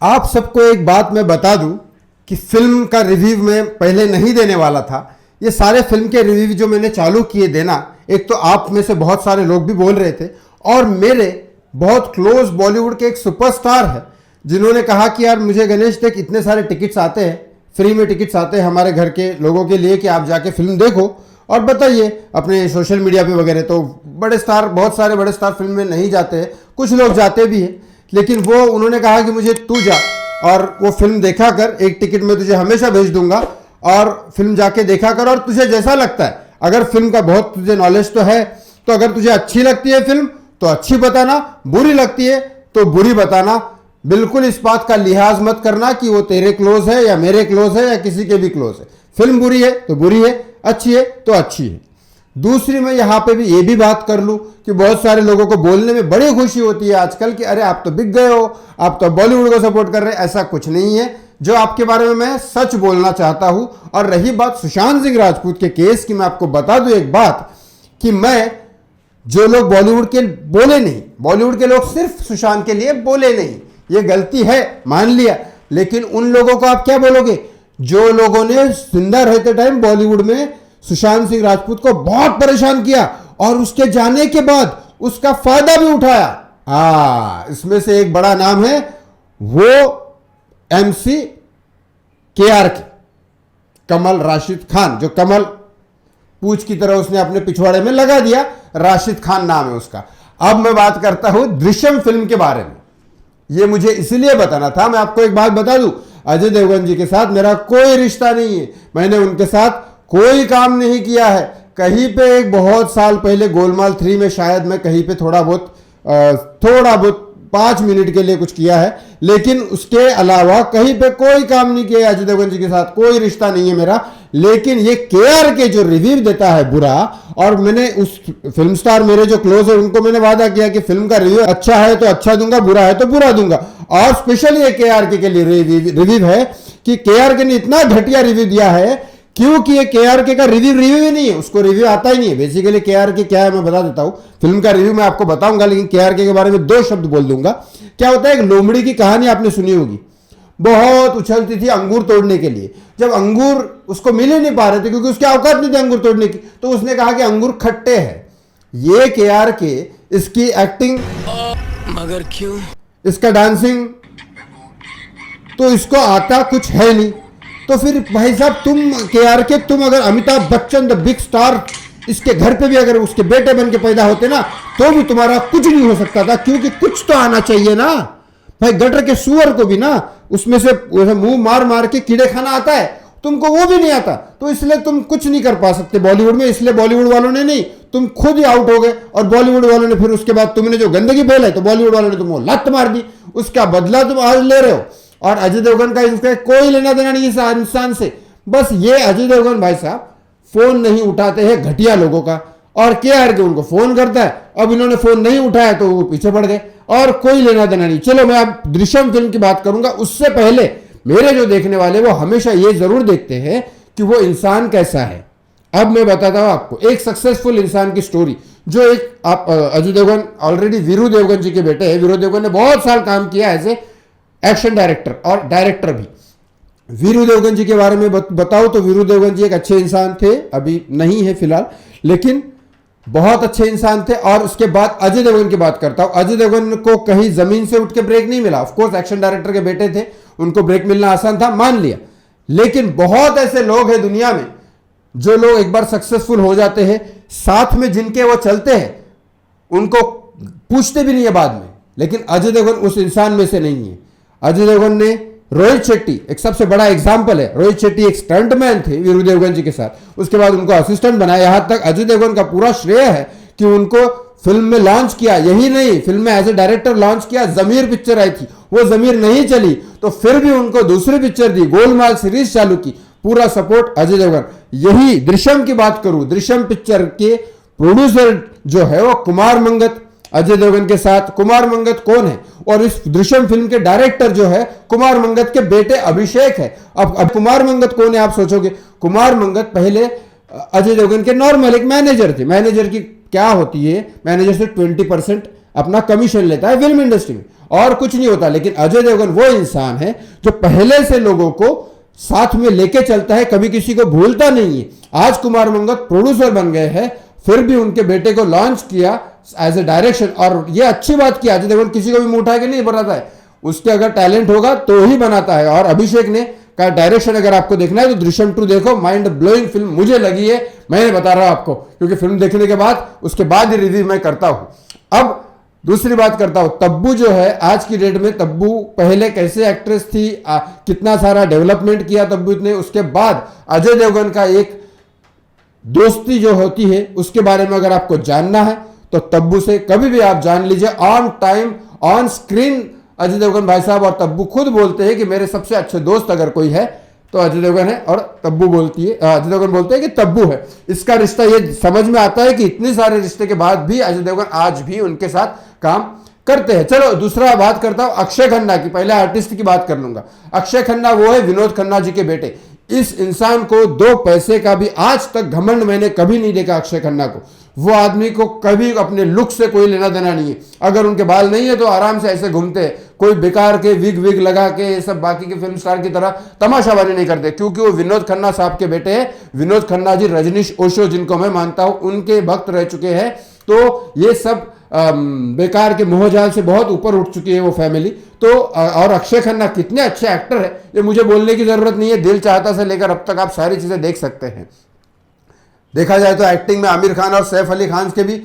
आप सबको एक बात मैं बता दूं कि फिल्म का रिव्यू मैं पहले नहीं देने वाला था। ये सारे फिल्म के रिव्यू जो मैंने चालू किए देना, एक तो आप में से बहुत सारे लोग भी बोल रहे थे और मेरे बहुत क्लोज बॉलीवुड के एक सुपरस्टार है जिन्होंने कहा कि यार मुझे गणेश देख इतने सारे टिकट्स आते हैं, फ्री में टिकट्स आते हैं हमारे घर के लोगों के लिए कि आप जाके फिल्म देखो और बताइए अपने सोशल मीडिया पे वगैरह। तो बड़े स्टार, बहुत सारे बड़े स्टार फिल्म में नहीं जाते हैं, कुछ लोग जाते भी हैं, लेकिन वो उन्होंने कहा कि मुझे तू जा और वो फिल्म देखा कर, एक टिकट मैं तुझे हमेशा भेज दूंगा और फिल्म जाके देखा कर और तुझे जैसा लगता है, अगर फिल्म का बहुत तुझे नॉलेज तो है, तो अगर तुझे अच्छी लगती है फिल्म तो अच्छी बताना, बुरी लगती है तो बुरी बताना। बिल्कुल इस बात का लिहाज मत करना कि वो तेरे क्लोज है या मेरे क्लोज है या किसी के भी क्लोज है। फिल्म बुरी है तो बुरी है, अच्छी है तो अच्छी है। दूसरी मैं यहाँ पे भी ये भी बात कर लूँ कि बहुत सारे लोगों को बोलने में बड़ी खुशी होती है आजकल कि अरे आप तो बिक गए हो, आप तो बॉलीवुड को सपोर्ट कर रहे हैं। ऐसा कुछ नहीं है। जो आपके बारे में मैं सच बोलना चाहता हूँ। और रही बात सुशांत सिंह राजपूत के केस की, मैं आपको बता दूं एक बात कि मैं, जो लोग बॉलीवुड के बोले नहीं, बॉलीवुड के लोग सिर्फ सुशांत के लिए बोले नहीं, ये गलती है मान लिया, लेकिन उन लोगों को आप क्या बोलोगे जो लोगों ने जिंदा रहते टाइम बॉलीवुड में सुशांत सिंह राजपूत को बहुत परेशान किया और उसके जाने के बाद उसका फायदा भी उठाया। इसमें से एक बड़ा नाम है वो MC KRK, कमल राशिद खान, जो कमल पूछ की तरह उसने अपने पिछवाड़े में लगा दिया, राशिद खान नाम है उसका। अब मैं बात करता हूं दृश्यम फिल्म के बारे में। यह मुझे इसलिए बताना था। मैं आपको एक बात बता दूं, अजय देवगन जी के साथ मेरा कोई रिश्ता नहीं है, मैंने उनके साथ कोई काम नहीं किया है। कहीं पे एक बहुत साल पहले गोलमाल 3 में शायद मैं कहीं पे थोड़ा बहुत 5 मिनट के लिए कुछ किया है, लेकिन उसके अलावा कहीं पे कोई काम नहीं किया अजय देवगन जी के साथ, कोई रिश्ता नहीं है मेरा। लेकिन ये KRK जो रिव्यू देता है बुरा, और मैंने उस फिल्म स्टार मेरे जो क्लोज है उनको मैंने वादा किया कि फिल्म का रिव्यू अच्छा है तो अच्छा दूंगा, बुरा है तो बुरा दूंगा। और स्पेशली ये KRK के लिए रिव्यू है कि KRK ने इतना घटिया रिव्यू दिया है क्योंकि ये KRK का रिव्यू ही नहीं है, उसको रिव्यू आता ही नहीं है। बेसिकली KRK क्या है मैं बता देता हूं, फिल्म का रिव्यू मैं आपको बताऊंगा, लेकिन KRK के बारे में 2 शब्द बोल दूंगा। क्या होता है, एक लोमड़ी की कहानी आपने सुनी होगी, बहुत उछलती थी अंगूर तोड़ने के लिए। जब अंगूर उसको मिल ही नहीं पा रहे थे क्योंकि उसकी औकात नहीं थी अंगूर तोड़ने की, तो उसने कहा कि अंगूर खट्टे हैं। ये KRK, इसकी एक्टिंग, मगर क्यों, इसका डांसिंग, तो इसको आता कुछ है नहीं। तो फिर भाई साहब तुम KRK, तुम अगर Amitabh Bachchan the big star इसके घर पे भी अगर उसके बेटे बन के पैदा होते ना, तो भी तुम्हारा कुछ नहीं हो सकता था, क्योंकि कुछ तो आना चाहिए ना भाई। गटर के सुअर को भी ना उसमें से मुंह मार मार के कीड़े खाना आता है, तुमको वो भी नहीं आता, तो इसलिए तुम कुछ नहीं कर पा सकते बॉलीवुड में। इसलिए बॉलीवुड वालों ने नहीं, तुम खुद ही आउट हो गए। और बॉलीवुड वालों ने फिर उसके बाद तुमने जो गंदगी बोला है तो बॉलीवुड वालों ने तुमको लत मार दी, उसका बदला तुम आज ले रहे हो। और अजय देवगन का इसका कोई लेना देना नहीं इस इंसान से। बस ये अजय देवगन भाई साहब फोन नहीं उठाते हैं घटिया लोगों का, और KRK उनको फोन करता है। अब इन्होंने फोन नहीं उठाया तो वो पीछे पड़ गए, और कोई लेना देना नहीं। चलो मैं अब दृश्यम फिल्म की बात करूंगा, उससे पहले मेरे जो देखने वाले वो हमेशा ये जरूर देखते हैं कि वो इंसान कैसा है। अब मैं बताता हूं आपको एक सक्सेसफुल इंसान की स्टोरी, जो एक आप अजय देवगन ऑलरेडी वीरू देवगन जी के बेटे हैं। वीरू देवगन ने बहुत साल काम किया एज ए एक्शन डायरेक्टर और डायरेक्टर भी। वीरू देवगन जी के बारे में बताओ तो वीरू देवगन जी एक अच्छे इंसान थे, अभी नहीं है फिलहाल, लेकिन बहुत अच्छे इंसान थे। और उसके बाद अजय देवगन की बात करता हूं। अजय देवगन को कहीं जमीन से उठ के ब्रेक नहीं मिला। ऑफ कोर्स एक्शन डायरेक्टर के बेटे थे, उनको ब्रेक मिलना आसान था, मान लिया। लेकिन बहुत ऐसे लोग हैं दुनिया में जो लोग एक बार सक्सेसफुल हो जाते हैं, साथ में जिनके वो चलते हैं उनको पूछते भी नहीं है बाद में। लेकिन अजय देवगन उस इंसान में से नहीं है। अजय देवगन ने रोहित शेट्टी एक सबसे बड़ा एग्जाम्पल है। रोहित शेट्टी एक स्टंटमैन थे वीरू देवगन जी के साथ, उसके बाद उनको असिस्टेंट बनाया। यहां तक अजय देवगन का पूरा श्रेय है कि उनको फिल्म में लॉन्च किया। यही नहीं, फिल्म में एज ए डायरेक्टर लॉन्च किया। जमीर पिक्चर आई थी, वो जमीर नहीं चली तो फिर भी उनको दूसरी पिक्चर दी, गोलमाल सीरीज चालू की, पूरा सपोर्ट अजय देवगन। यही दृश्यम की बात करूं, दृश्यम पिक्चर के प्रोड्यूसर जो है वो कुमार मंगत, अजय देवगन के साथ। कुमार मंगत कौन है, और इस दृश्यम फिल्म के डायरेक्टर जो है कुमार मंगत के बेटे अभिषेक है। अब कुमार मंगत कौन है आप सोचोगे, कुमार मंगत पहले अजय देवगन के नॉर्मल एक मैनेजर थे। मैनेजर की क्या होती है, मैनेजर से 20% अपना कमीशन लेता है फिल्म इंडस्ट्री में, और कुछ नहीं होता। लेकिन अजय देवगन वो इंसान है जो पहले से लोगों को साथ में लेके चलता है, कभी किसी को भूलता नहीं है। आज कुमार मंगत प्रोड्यूसर बन गए हैं, फिर भी उनके बेटे को लॉन्च किया एज ए डायरेक्शन, और ये अच्छी बात की। अजय देवगन किसी को भी मुंह उठा के नहीं बनाता है, उसके अगर टैलेंट होगा तो ही बनाता है। और अभिषेक ने का डायरेक्शन अगर आपको देखना है तो दृश्यम 2 देखो, माइंड ब्लोइंग फिल्म मुझे लगी है, मैंने बता रहा हूं आपको, क्योंकि फिल्म देखने के बाद उसके बाद ही रिव्यू मैं करता हूं। अब दूसरी बात करता हूं, तब्बू जो है आज की डेट में, तब्बू पहले कैसे एक्ट्रेस थी, कितना सारा डेवलपमेंट किया तब्बू ने, उसके बाद अजय देवगन का एक दोस्ती जो होती है उसके बारे में अगर आपको जानना है तो तब्बू से कभी भी आप जान लीजिए। On time on screen Ajay Devgan भाई साहब और तब्बू खुद बोलते हैं कि मेरे सबसे अच्छे दोस्त अगर कोई है तो अजय देवगन है, और तब्बू बोलती है, अजय देवगन बोलते हैं कि तब्बू है। इसका रिश्ता ये समझ में आता है कि इतने सारे रिश्ते के बाद भी अजय देवगन आज भी उनके साथ काम करते हैं। चलो दूसरा बात करता हूं अक्षय खन्ना की, पहले आर्टिस्ट की बात कर लूंगा। अक्षय खन्ना वो है विनोद खन्ना जी के बेटे। इस इंसान को 2 पैसे का भी आज तक घमंड मैंने कभी नहीं देखा अक्षय खन्ना को। वो आदमी को कभी अपने लुक से कोई लेना देना नहीं है। अगर उनके बाल नहीं है तो आराम से ऐसे घूमते हैं, कोई बेकार के विग लगा के ये सब बाकी के फिल्म स्टार की तरह तमाशाबाजी नहीं करते, क्योंकि वो विनोद खन्ना साहब के बेटे हैं। विनोद खन्ना जी रजनीश ओशो जिनको मैं मानता हूं उनके भक्त रह चुके हैं, तो ये सब बेकार के मोहजाल से बहुत ऊपर उठ चुकी है वो फैमिली। तो और अक्षय खन्ना कितने अच्छे एक्टर है ये मुझे बोलने की जरूरत नहीं है। दिल चाहता से लेकर अब तक आप सारी चीजें देख सकते हैं। देखा जाए तो एक्टिंग में आमिर खान और सैफ अली खान के भी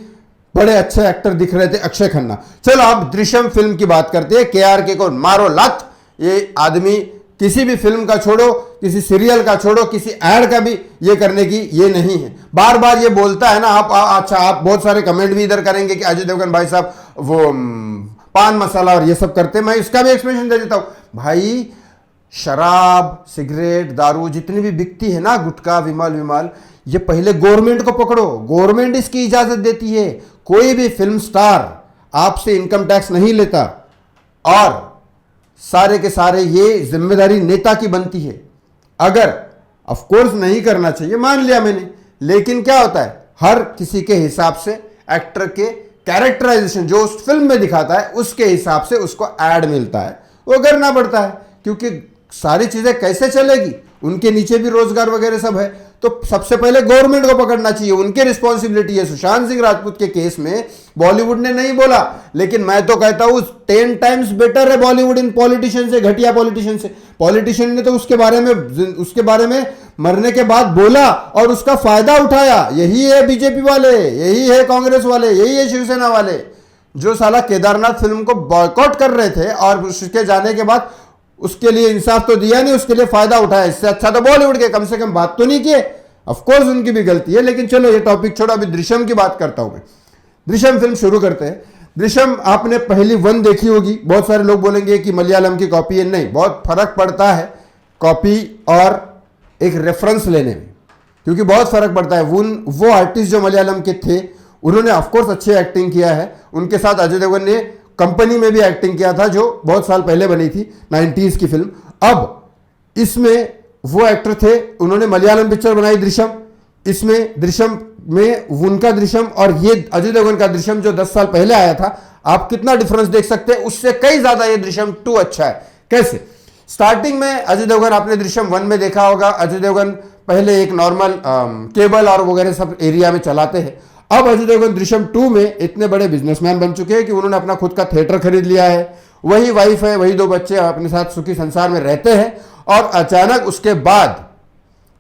बड़े अच्छे एक्टर दिख रहे थे अक्षय खन्ना। चलो आप दृश्यम फिल्म की बात करते हैं। KRK को मारो लात। ये आदमी किसी भी फिल्म का छोड़ो, किसी सीरियल का छोड़ो, किसी एड का भी ये करने की ये नहीं है। बार बार ये बोलता है ना, अच्छा आप बहुत सारे कमेंट भी इधर करेंगे कि अजय देवगन भाई साहब वो पान मसाला और ये सब करते हैं। मैं इसका भी एक्सप्लेनेशन दे देता हूं भाई। शराब, सिगरेट, दारू जितनी भी बिकती है ना, गुटखा, विमल, ये पहले गवर्नमेंट को पकड़ो। गवर्नमेंट इसकी इजाजत देती है। कोई भी फिल्म स्टार आपसे इनकम टैक्स नहीं लेता, और सारे के सारे ये जिम्मेदारी नेता की बनती है। अगर ऑफ कोर्स नहीं करना चाहिए, मान लिया मैंने, लेकिन क्या होता है हर किसी के हिसाब से एक्टर के कैरेक्टराइजेशन जो उस फिल्म में दिखाता है उसके हिसाब से उसको ऐड मिलता है, वो करना पड़ता है। क्योंकि सारी चीजें कैसे चलेगी, उनके नीचे भी रोजगार वगैरह सब है, तो सबसे पहले गवर्नमेंट को पकड़ना चाहिए, उनकी रिस्पॉन्सिबिलिटी है। सुशांत सिंह राजपूत के केस में बॉलीवुड ने नहीं बोला, लेकिन मैं तो कहता हूं 10 टाइम्स बेटर है बॉलीवुड इन पॉलिटिशियन से, घटिया पॉलिटिशियन से। पॉलिटिशियन ने तो उसके बारे में मरने के बाद बोला और उसका फायदा उठाया। यही है बीजेपी वाले, यही है कांग्रेस वाले, यही है शिवसेना वाले, जो साला केदारनाथ फिल्म को बॉयकॉट कर रहे थे और उसके जाने के बाद उसके लिए इंसाफ तो दिया नहीं, उसके लिए फायदा उठाया। इससे अच्छा तो बॉलीवुड के कम से कम बात तो नहीं किए। ऑफ कोर्स उनकी भी गलती है, लेकिन चलो ये टॉपिक छोड़ो, अभी दृश्यम की बात करता हूं मैं। दृश्यम फिल्म शुरू करते हैं। दृश्यम आपने पहली 1 देखी होगी। बहुत सारे लोग बोलेंगे कि मलयालम की कॉपी है, नहीं, बहुत फर्क पड़ता है कॉपी और एक रेफरेंस लेने में, क्योंकि बहुत फर्क पड़ता है। वो आर्टिस्ट जो मलयालम के थे उन्होंने ऑफकोर्स अच्छी एक्टिंग किया है। उनके साथ अजय देवगन ने कंपनी में भी एक्टिंग किया था जो बहुत साल पहले बनी थी, 90s की फिल्म। अब इसमें वो एक्टर थे, उन्होंने मलयालम पिक्चर बनाई दृश्यम। इसमें दृश्यम में उनका दृश्यम और ये अजय देवगन का दृश्यम जो 10 साल पहले आया था, आप कितना डिफरेंस देख सकते हैं। उससे कई ज्यादा ये दृश्यम 2 अच्छा है। कैसे? स्टार्टिंग में अजय देवगन आपने दृश्यम 1 में देखा होगा, अजय देवगन पहले एक नॉर्मल केबल और वगैरह सब एरिया में चलाते हैं। अब अजय देवगन दृश्यम 2 में इतने बड़े बिजनेसमैन बन चुके हैं कि उन्होंने अपना खुद का थिएटर खरीद लिया है, वही वाइफ है, वही 2 बच्चे अपने साथ सुखी संसार में रहते हैं। और अचानक उसके बाद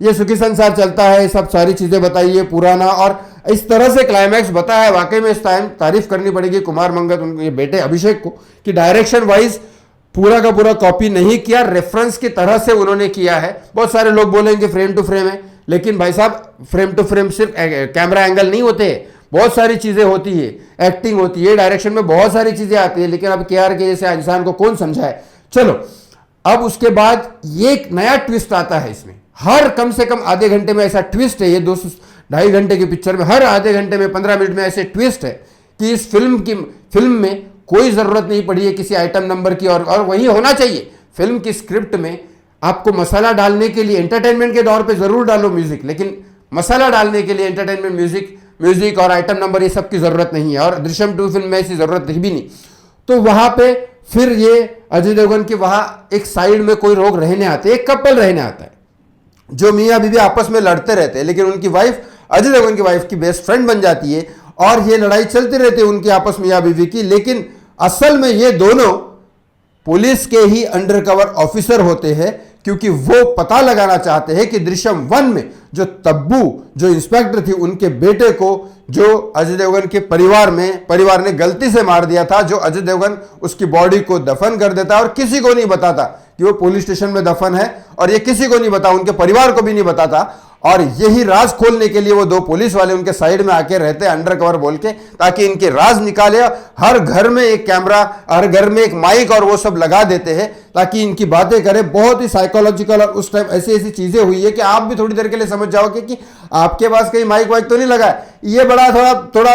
ये सुखी संसार चलता है, सब सारी चीजें बताइए पुराना, और इस तरह से क्लाइमैक्स बताया है। वाकई में इस टाइम तारीफ करनी पड़ेगी कुमार मंगत, उनके बेटे अभिषेक को, कि डायरेक्शन वाइज पूरा का पूरा कॉपी नहीं किया, रेफरेंस की तरह से उन्होंने किया है। बहुत सारे लोग बोलेंगे फ्रेम टू फ्रेम है, लेकिन भाई साहब फ्रेम टू फ्रेम सिर्फ कैमरा एंगल नहीं होते, बहुत सारी चीजें होती है, एक्टिंग होती है, डायरेक्शन में बहुत सारी चीजें आती है। लेकिन अब KRK जैसे इंसान को कौन समझाए। चलो अब उसके बाद ये एक नया ट्विस्ट आता है इसमें। हर कम से कम आधे घंटे में ऐसा ट्विस्ट है, ये 2-2.5 घंटे की पिक्चर में हर आधे घंटे में 15 मिनट में ऐसे ट्विस्ट है कि इस फिल्म में कोई जरूरत नहीं पड़ी है किसी आइटम नंबर की, और वही होना चाहिए। फिल्म की स्क्रिप्ट में आपको मसाला डालने के लिए एंटरटेनमेंट के दौर पे जरूर डालो म्यूजिक, लेकिन मसाला डालने के लिए एंटरटेनमेंट म्यूजिक म्यूजिक और आइटम नंबर ये सब की जरूरत नहीं है, और दृश्यम 2 फिल्म में ऐसी जरूरत भी नहीं। तो वहां पे फिर ये अजय देवगन के वहां एक साइड में कोई लोग रहने आते हैं, एक कपल रहने आता है जो मियाँ बीवी आपस में लड़ते रहते हैं, लेकिन उनकी वाइफ अजय देवगन की वाइफ की बेस्ट फ्रेंड बन जाती है और ये लड़ाई चलती रहती है उनकी आपस मियाँ बीवी की। लेकिन असल में ये दोनों पुलिस के ही अंडरकवर ऑफिसर होते हैं, क्योंकि वो पता लगाना चाहते हैं कि दृश्यम 1 में जो तब्बू जो इंस्पेक्टर थी उनके बेटे को जो अजय देवगन के परिवार ने गलती से मार दिया था, जो अजय देवगन उसकी बॉडी को दफन कर देता और किसी को नहीं बताता कि वो पुलिस स्टेशन में दफन है, और ये किसी को नहीं बता, उनके परिवार को भी नहीं बताता। और यही राज खोलने के लिए वो दो पुलिस वाले उनके साइड में आके रहते हैं अंडर कवर बोल के, ताकि इनके राज निकाले। हर घर में एक कैमरा, हर घर में एक माइक और वो सब लगा देते हैं ताकि इनकी बातें करें। बहुत ही साइकोलॉजिकल, और उस टाइम ऐसी ऐसी चीजें हुई है कि आप भी थोड़ी देर के लिए समझ जाओगे कि आपके पास कहीं माइक वाइक तो नहीं लगा है। ये बड़ा थोड़ा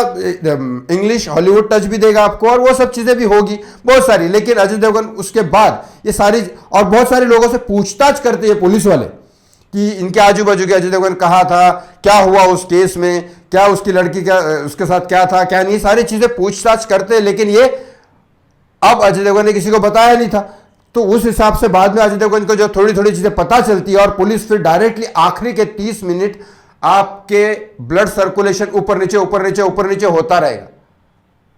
इंग्लिश हॉलीवुड टच भी देगा आपको, और वो सब चीजें भी होगी बहुत सारी। लेकिन अजय देवगन उसके बाद ये सारी, और बहुत सारे लोगों से पूछताछ करते हैं पुलिस वाले कि इनके आजू बाजू के अजय देवगन कहाँ था, क्या हुआ उस केस में, क्या उसकी लड़की का उसके साथ क्या था क्या नहीं, सारी चीजें पूछताछ करते हैं। लेकिन ये अब अजय देवगन ने किसी को बताया नहीं था, तो उस हिसाब से बाद में अजय देवगन को जो थोड़ी थोड़ी चीजें पता चलती है, और पुलिस फिर डायरेक्टली आखिरी के 30 मिनट आपके ब्लड सर्कुलेशन ऊपर नीचे ऊपर नीचे ऊपर नीचे होता रहेगा।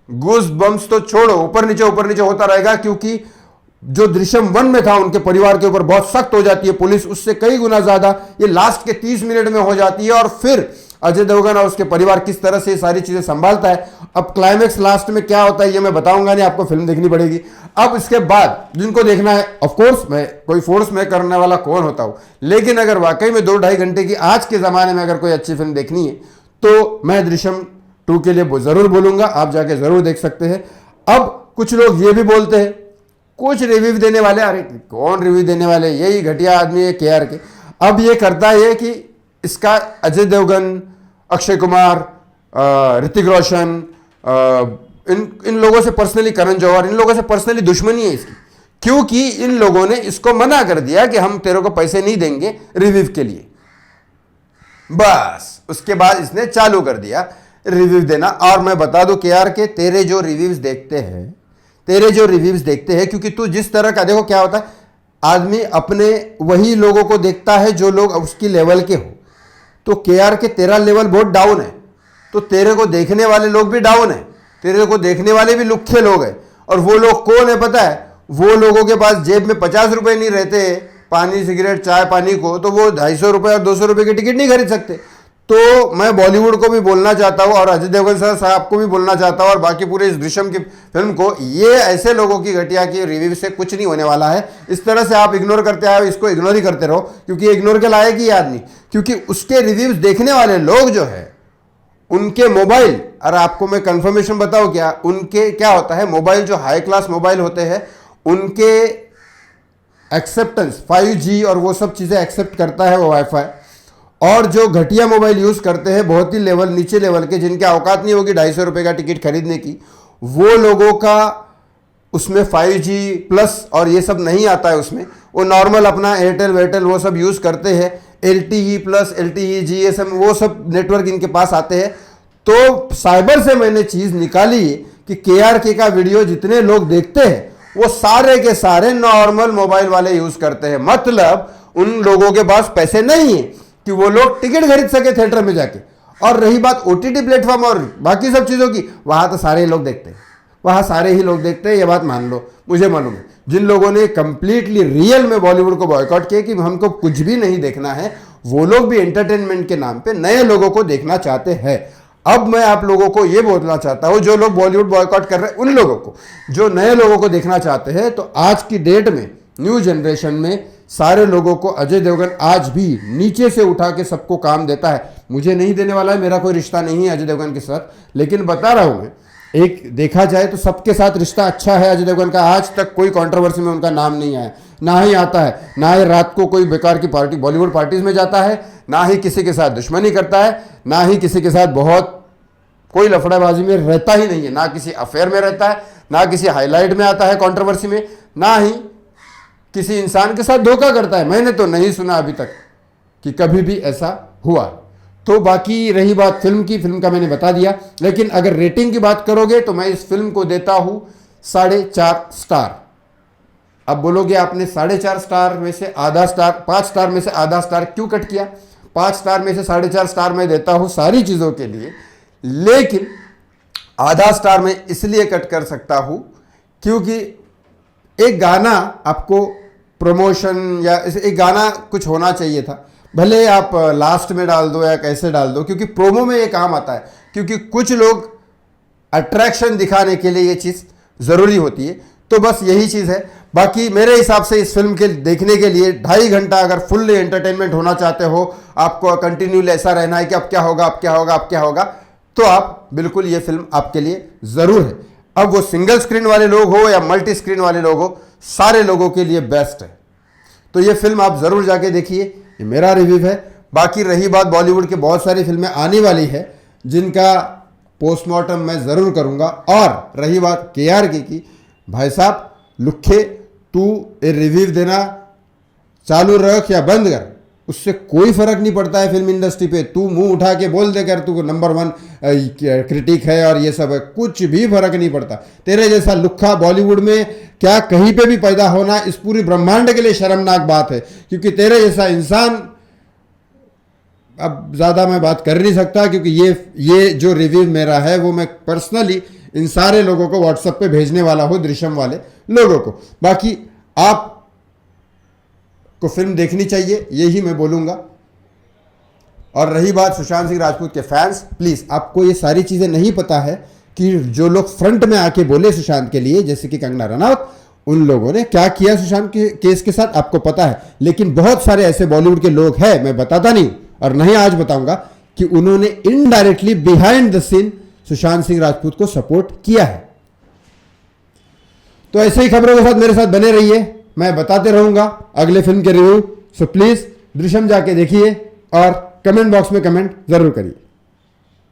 गूज बम्स तो छोड़ो, ऊपर नीचे होता रहेगा, क्योंकि जो दृश्यम 1 में था उनके परिवार के ऊपर बहुत सख्त हो जाती है पुलिस, उससे कई गुना ज्यादा ये लास्ट के 30 मिनट में हो जाती है। और फिर अजय देवगन और उसके परिवार किस तरह से सारी चीजें संभालता है। अब क्लाइमेक्स लास्ट में क्या होता है ये मैं बताऊंगा नहीं, आपको फिल्म देखनी पड़ेगी। अब इसके बाद जिनको देखना है, ऑफ कोर्स मैं कोई फोर्स में करने वाला कौन होता हूं, लेकिन अगर वाकई में 2-2.5 घंटे की आज के जमाने में अगर कोई अच्छी फिल्म देखनी है तो मैं दृश्यम 2 के लिए जरूर बोलूंगा, आप जाके जरूर देख सकते हैं। अब कुछ लोग ये भी बोलते हैं, कुछ रिव्यू देने वाले, अरे कौन रिव्यू देने वाले, यही घटिया आदमी है केआर के। अब ये करता है कि इसका अजय देवगन, अक्षय कुमार, ऋतिक रोशन, इन लोगों से पर्सनली, करण जौहर, इन लोगों से पर्सनली दुश्मनी है इसकी, क्योंकि इन लोगों ने इसको मना कर दिया कि हम तेरे को पैसे नहीं देंगे रिव्यू के लिए। बस उसके बाद इसने चालू कर दिया रिव्यू देना। और मैं बता दूं केआर के, तेरे जो रिव्यूज देखते हैं, क्योंकि तू जिस तरह का, देखो क्या होता है, आदमी अपने वही लोगों को देखता है जो लोग उसकी लेवल के हो। तो केआर के तेरा लेवल बहुत डाउन है, तो तेरे को देखने वाले लोग भी डाउन है, तेरे को देखने वाले भी लुक्खे लोग हैं। और वो लोग कौन है पता है? वो लोगों के पास जेब में 50 रुपए नहीं रहते पानी सिगरेट चाय पानी को, तो वो 250 रुपए और 200 रुपए की टिकट नहीं खरीद सकते। तो मैं बॉलीवुड को भी बोलना चाहता हूं, और अजय देवगन साहब को भी बोलना चाहता हूं, और बाकी पूरे इस दृश्यम की फिल्म को, ये ऐसे लोगों की घटिया की रिव्यू से कुछ नहीं होने वाला है। इस तरह से आप इग्नोर करते आए, इसको इग्नोर ही करते रहो, क्योंकि इग्नोर के लायक ही आदमी, क्योंकि उसके रिव्यूज देखने वाले लोग जो है उनके मोबाइल, और आपको मैं कंफर्मेशन बताऊं क्या, उनके क्या होता है, मोबाइल जो हाई क्लास मोबाइल होते हैं उनके एक्सेप्टेंस 5G और वो सब चीज़ें एक्सेप्ट करता है वो वाईफाई। और जो घटिया मोबाइल यूज़ करते हैं बहुत ही नीचे लेवल के, जिनके औकात नहीं होगी 250 रुपये का टिकट खरीदने की, वो लोगों का उसमें 5G प्लस और ये सब नहीं आता है उसमें। वो नॉर्मल अपना एयरटेल वेयरटेल वो सब यूज़ करते हैं, LTE प्लस LTE GSM वो सब नेटवर्क इनके पास आते हैं। तो साइबर से मैंने चीज़ निकाली कि KRK का वीडियो जितने लोग देखते हैं वो सारे के सारे नॉर्मल मोबाइल वाले यूज़ करते हैं। मतलब उन लोगों के पास पैसे नहीं है कि वो लोग टिकट खरीद सके थिएटर में जाके। और रही बात OTT प्लेटफॉर्म और बाकी सब चीज़ों की, वहाँ तो सारे ही लोग देखते हैं, वहाँ सारे ही लोग देखते हैं, ये बात मान लो, मुझे मालूम है। जिन लोगों ने कंप्लीटली रियल में बॉलीवुड को बॉयकॉट किया कि हमको कुछ भी नहीं देखना है, वो लोग भी एंटरटेनमेंट के नाम पे नए लोगों को देखना चाहते हैं। अब मैं आप लोगों को ये बोलना चाहता हूँ, जो लोग बॉलीवुड बॉयकॉट कर रहे हैं, उन लोगों को, जो नए लोगों को देखना चाहते हैं, तो आज की डेट में न्यू जनरेशन में सारे लोगों को अजय देवगन आज भी नीचे से उठा के सबको काम देता है। मुझे नहीं देने वाला है, मेरा कोई रिश्ता नहीं है अजय देवगन के साथ, लेकिन बता रहा हूं मैं, एक देखा जाए तो सबके साथ रिश्ता अच्छा है अजय देवगन का। आज तक कोई कंट्रोवर्सी में उनका नाम नहीं आया, ना ही आता है, ना ही रात को कोई बेकार की पार्टी बॉलीवुड पार्टीज में जाता है, ना ही किसी के साथ दुश्मनी करता है, ना ही किसी के साथ बहुत कोई लफड़ाबाजी में रहता ही नहीं है, ना किसी अफेयर में रहता है, ना किसी हाईलाइट में आता है कंट्रोवर्सी में, ना ही किसी इंसान के साथ धोखा करता है। मैंने तो नहीं सुना अभी तक कि कभी भी ऐसा हुआ। तो बाकी रही बात फिल्म की, फिल्म का मैंने बता दिया। लेकिन अगर रेटिंग की बात करोगे तो मैं इस फिल्म को देता हूं 4.5 स्टार। अब बोलोगे आपने 4.5 स्टार में से आधा स्टार, 5 स्टार में से आधा स्टार क्यों कट किया? 5 स्टार में से 4.5 स्टार मैं देता हूं सारी चीज़ों के लिए, लेकिन आधा स्टार मैं इसलिए कट कर सकता हूं क्योंकि एक गाना आपको प्रमोशन या एक गाना कुछ होना चाहिए था, भले आप लास्ट में डाल दो या कैसे डाल दो, क्योंकि प्रोमो में ये काम आता है, क्योंकि कुछ लोग अट्रैक्शन दिखाने के लिए ये चीज़ ज़रूरी होती है। तो बस यही चीज़ है। बाकी मेरे हिसाब से इस फिल्म के देखने के लिए 2.5 घंटा अगर फुल्ली एंटरटेनमेंट होना चाहते हो, आपको कंटिन्यू ऐसा रहना है कि अब क्या होगा, अब क्या होगा, अब क्या होगा, तो आप बिल्कुल ये फिल्म आपके लिए ज़रूर है। अब वो सिंगल स्क्रीन वाले लोग हो या मल्टी स्क्रीन वाले लोग हो, सारे लोगों के लिए बेस्ट है। तो ये फिल्म आप ज़रूर जाके देखिए। ये मेरा रिव्यू है। बाकी रही बात बॉलीवुड की बहुत सारी फिल्में आने वाली है जिनका पोस्टमार्टम मैं ज़रूर करूँगा। और रही बात KRK की, भाई साहब लुखे तू ये रिव्यू देना चालू रख या बंद कर, उससे कोई फर्क नहीं पड़ता है फिल्म इंडस्ट्री पे। तू मुंह उठा के बोल दे कर तू नंबर 1 क्रिटिक है और ये सब है, कुछ भी फर्क नहीं पड़ता। तेरे जैसा लुक्खा बॉलीवुड में क्या कहीं पे भी पैदा होना इस पूरी ब्रह्मांड के लिए शर्मनाक बात है, क्योंकि तेरे जैसा इंसान, अब ज़्यादा मैं बात कर नहीं सकता क्योंकि ये जो रिव्यू मेरा है वो मैं पर्सनली इन सारे लोगों को व्हाट्सएप पे भेजने वाला हूँ, दृश्यम वाले लोगों को। बाकी आप को फिल्म देखनी चाहिए, यही मैं बोलूँगा। और रही बात सुशांत सिंह राजपूत के फैंस, प्लीज़ आपको ये सारी चीज़ें नहीं पता है कि जो लोग फ्रंट में आके बोले सुशांत के लिए, जैसे कि कंगना रनौत, उन लोगों ने क्या किया सुशांत के केस के साथ आपको पता है। लेकिन बहुत सारे ऐसे बॉलीवुड के लोग हैं, मैं बताता नहीं और नहीं आज बताऊंगा, कि उन्होंने indirectly behind the scene Sushant Singh Rajput को सपोर्ट किया है। तो ऐसे ही खबरों के साथ मेरे साथ बने रहिए, मैं बताते रहूंगा अगले फिल्म के रिव्यू। सो प्लीज दृश्यम जाके देखिए और कमेंट बॉक्स में कमेंट जरूर करिए।